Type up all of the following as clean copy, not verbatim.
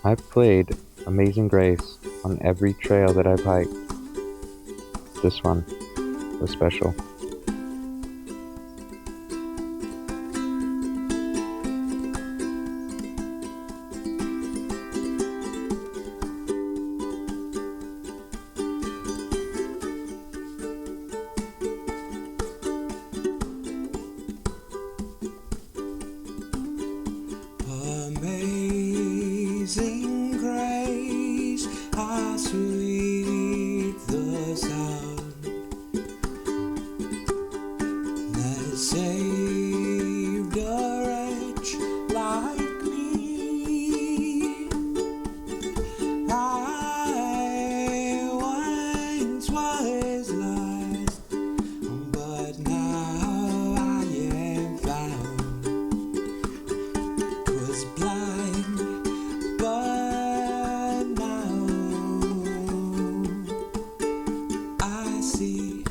I've played Amazing Grace on every trail that I've hiked. This one was special. Amazing grace, how sweet the sound that saved a wretch like me. I once was lost, but now I am found. Was blind, but now I see.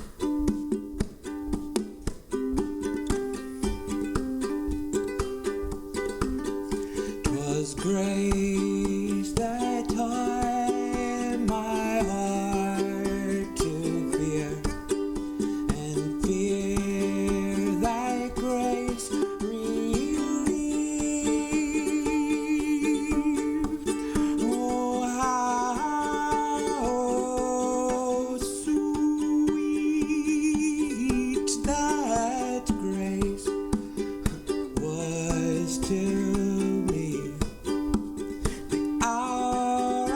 'Twas grace that taught my heart to fear, and fear thy grace relieved. Oh, how sweet that grace was to me. The hour I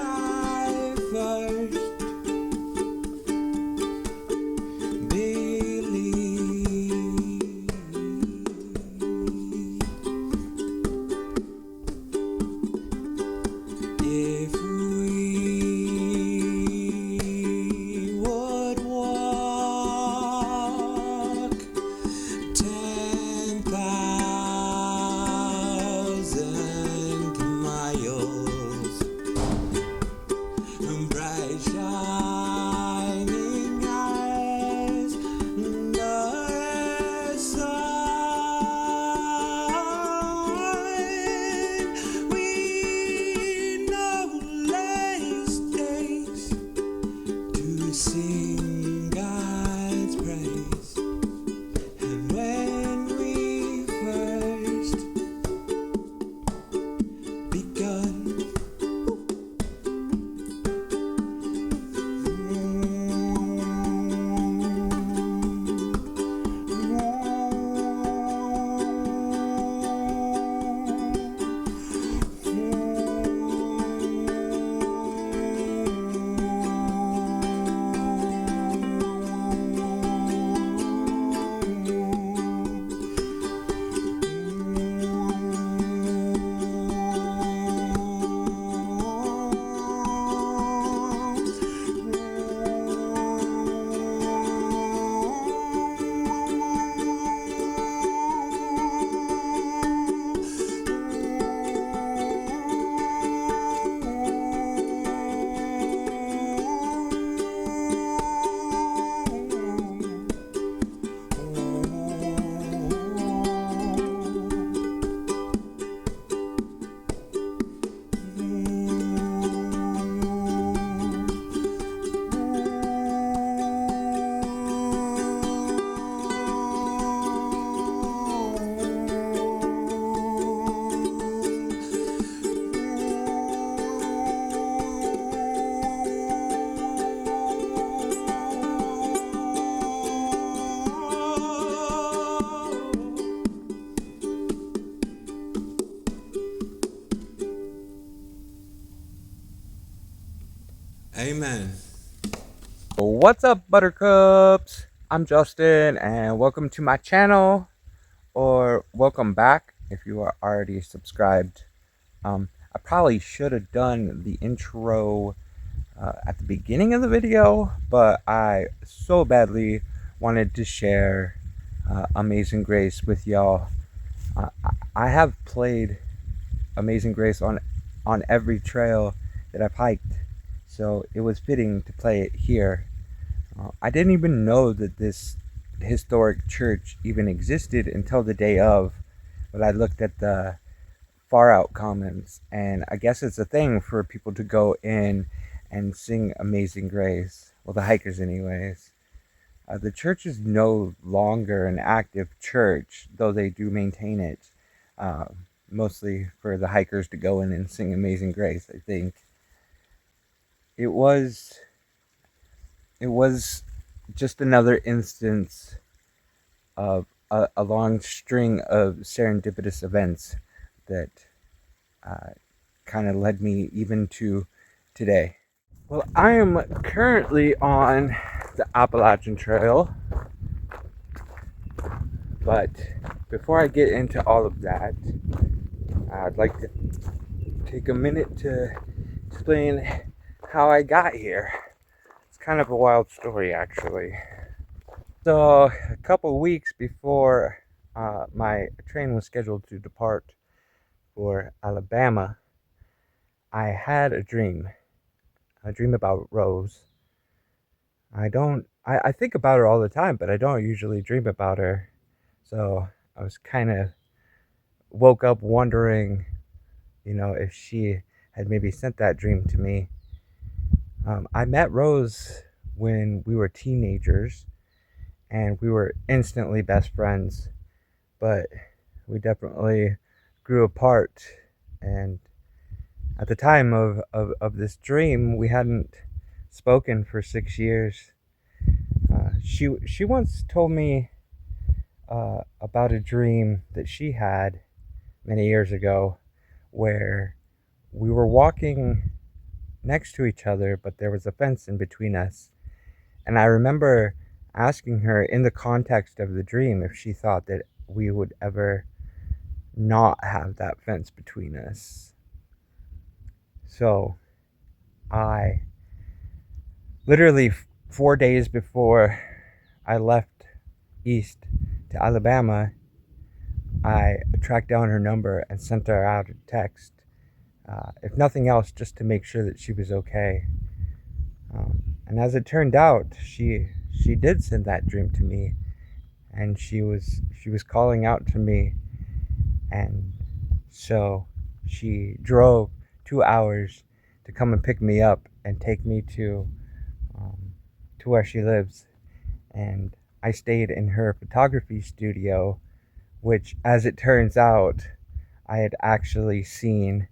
first believed. If we would walk 10,000 miles, bright shining eyes, the sun, we no less days to sing God's praise. And when we first begun, amen. What's up, Buttercups? I'm Justin, and welcome to my channel, or welcome back if you are already subscribed. I probably should have done the intro at the beginning of the video, but I so badly wanted to share Amazing Grace with y'all. I have played Amazing Grace on every trail that I've hiked, so it was fitting to play it here. I didn't even know that this historic church even existed until the day of, but I looked at the far out commons, and I guess it's a thing for people to go in and sing Amazing Grace. Well, the hikers, anyways. The church is no longer an active church, though they do maintain it, uh, mostly for the hikers to go in and sing Amazing Grace. I think it was just another instance of a long string of serendipitous events that kind of led me even to today. Well, I am currently on the Appalachian Trail, but before I get into all of that, I'd like to take a minute to explain how I got here. It's kind of a wild story, actually. So, a couple weeks before my train was scheduled to depart for Alabama, I had a dream about Rose. I think about her all the time, but I don't usually dream about her. So I was kind of woke up wondering, if she had maybe sent that dream to me. I met Rose when we were teenagers, and we were instantly best friends, but we definitely grew apart. And at the time of this dream, we hadn't spoken for 6 years. She once told me about a dream that she had many years ago where we were walking next to each other, but there was a fence in between us. And I remember asking her in the context of the dream if she thought that we would ever not have that fence between us. So I literally 4 days before I left east to Alabama, I tracked down her number and sent her out a text, if nothing else, just to make sure that she was okay. And as it turned out, she did send that dream to me, and she was calling out to me, and so she drove 2 hours to come and pick me up and take me to where she lives. And I stayed in her photography studio, which, as it turns out, I had actually seen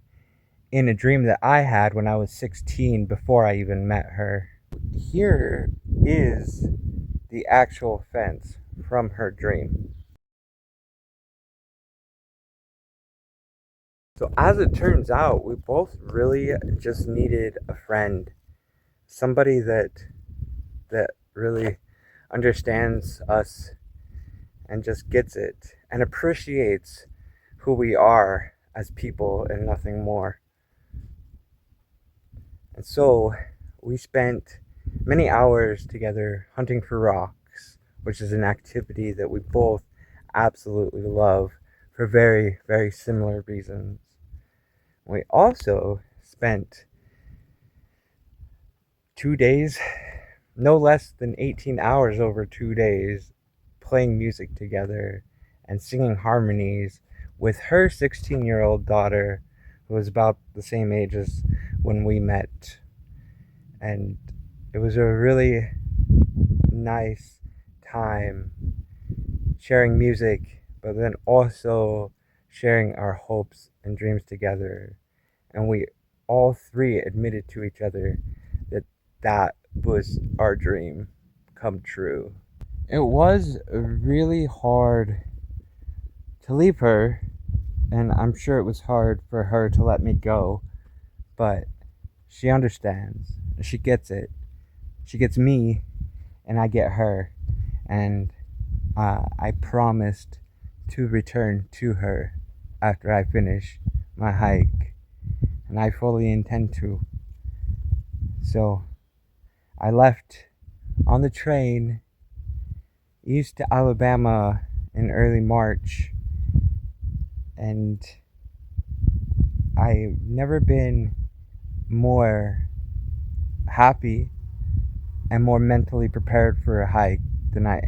in a dream that I had when I was 16 before I even met her. Here is the actual fence from her dream. So as it turns out, we both really just needed a friend, somebody that really understands us and just gets it and appreciates who we are as people and nothing more. And so we spent many hours together hunting for rocks, which is an activity that we both absolutely love for very, very similar reasons. We also spent 2 days, no less than 18 hours over 2 days, playing music together and singing harmonies with her 16-year-old daughter, who was about the same age as when we met. And it was a really nice time sharing music, but then also sharing our hopes and dreams together. And we all three admitted to each other that that was our dream come true. It was really hard to leave her, and I'm sure it was hard for her to let me go, but she understands. She gets it. She gets me, and I get her. And I promised to return to her after I finish my hike, and I fully intend to. So I left on the train east to Alabama in early March, and I've never been more happy and more mentally prepared for a hike than I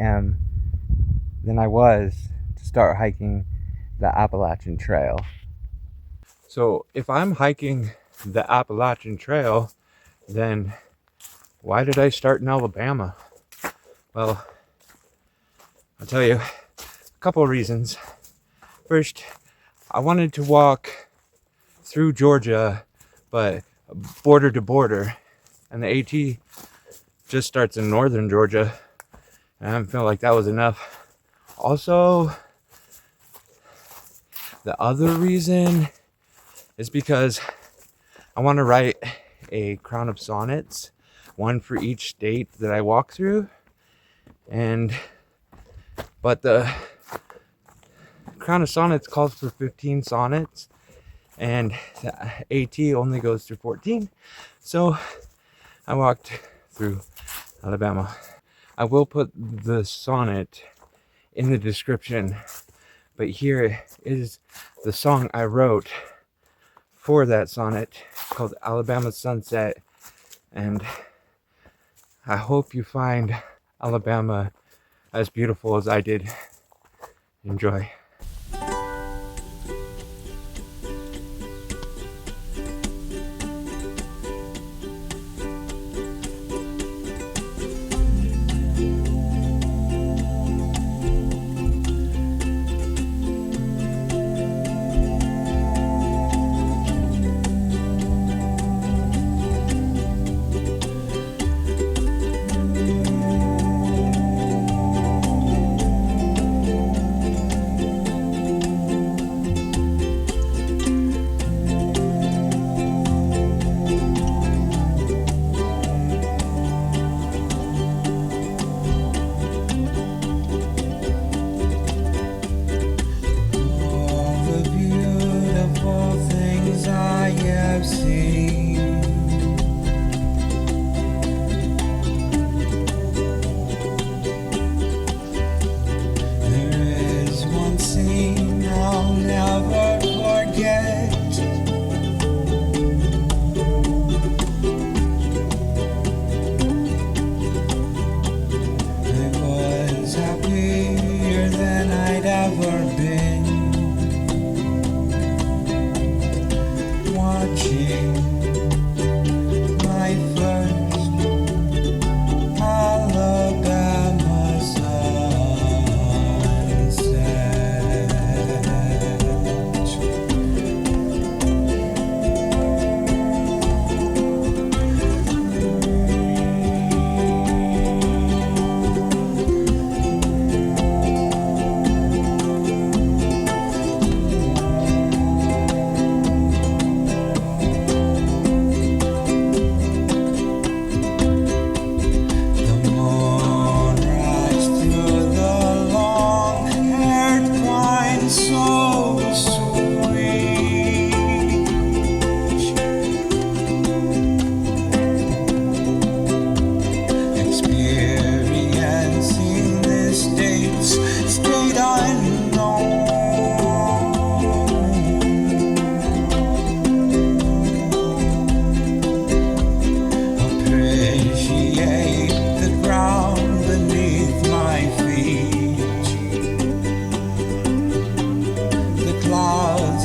was to start hiking the Appalachian Trail. So if I'm hiking the Appalachian Trail, then why did I start in Alabama? Well, I'll tell you a couple of reasons. First, I wanted to walk through Georgia, but border to border, and the AT just starts in northern Georgia, and I didn't feel like that was enough. Also, the other reason is because I want to write a crown of sonnets, one for each state that I walk through, but the crown of sonnets calls for 15 sonnets, and the AT only goes through 14, so I walked through Alabama. I will put the sonnet in the description, but here is the song I wrote for that sonnet called Alabama Sunset, and I hope you find Alabama as beautiful as I did. Enjoy.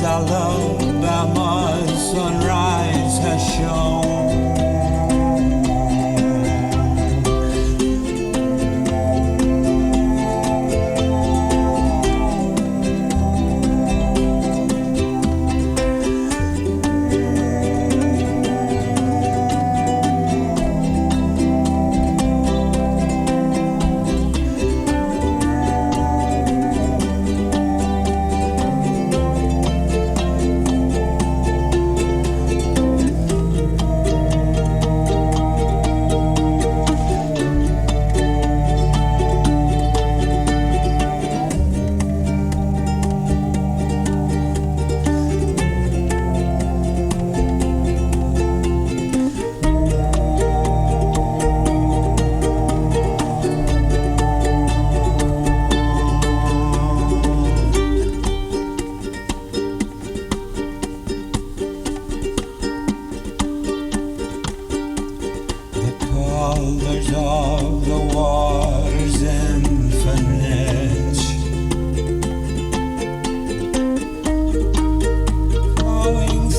Alabama's sunrise has shone. Colors of the water's infinite, flowing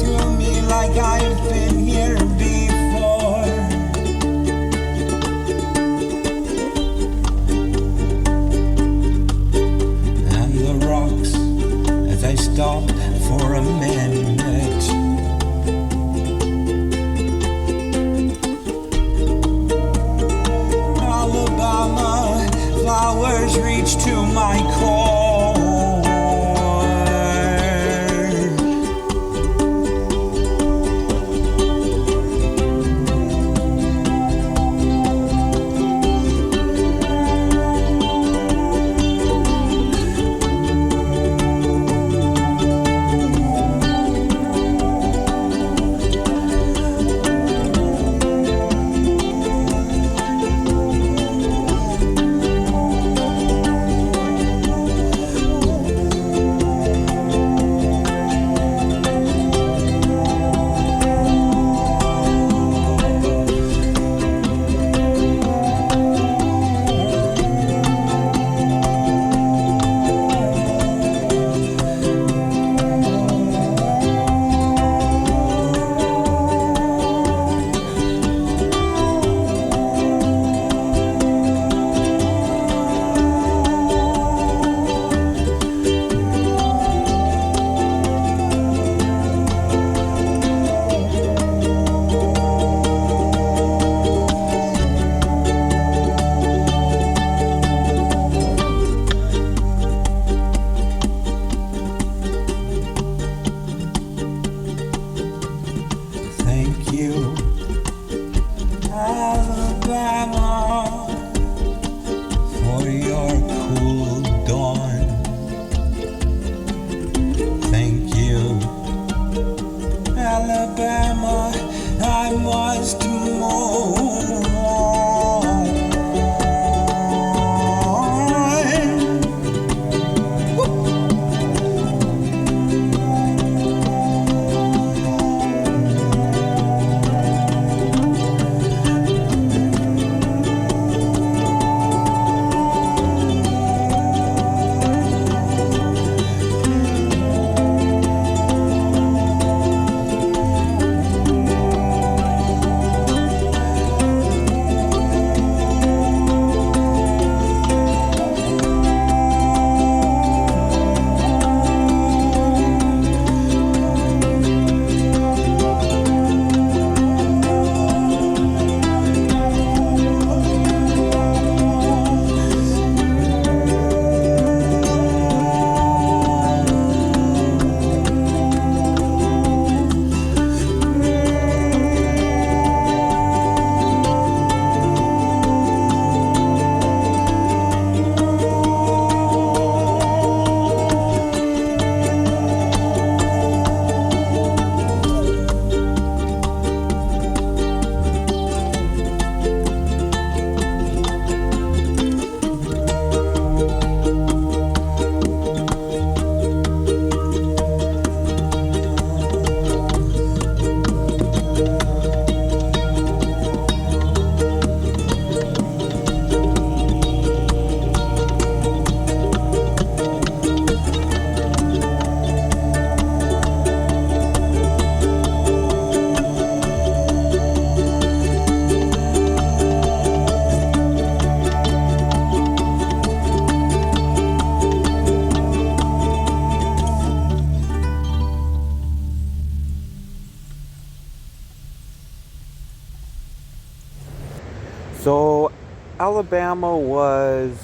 So, Alabama was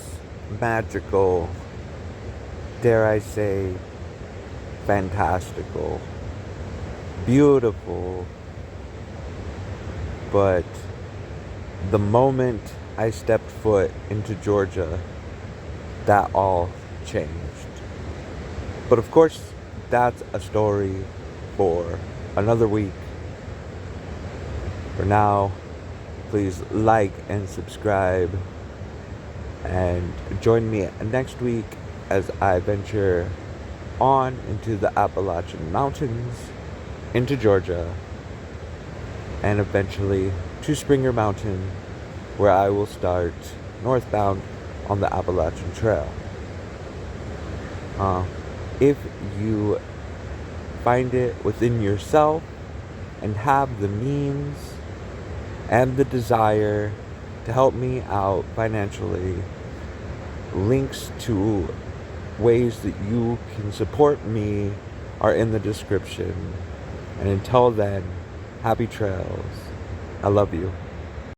magical, dare I say, fantastical, beautiful, but the moment I stepped foot into Georgia, that all changed. But of course, that's a story for another week. For now, please like and subscribe and join me next week as I venture on into the Appalachian Mountains, into Georgia, and eventually to Springer Mountain, where I will start northbound on the Appalachian Trail. If you find it within yourself and have the means and the desire to help me out financially, links to ways that you can support me are in the description. And until then, happy trails. I love you.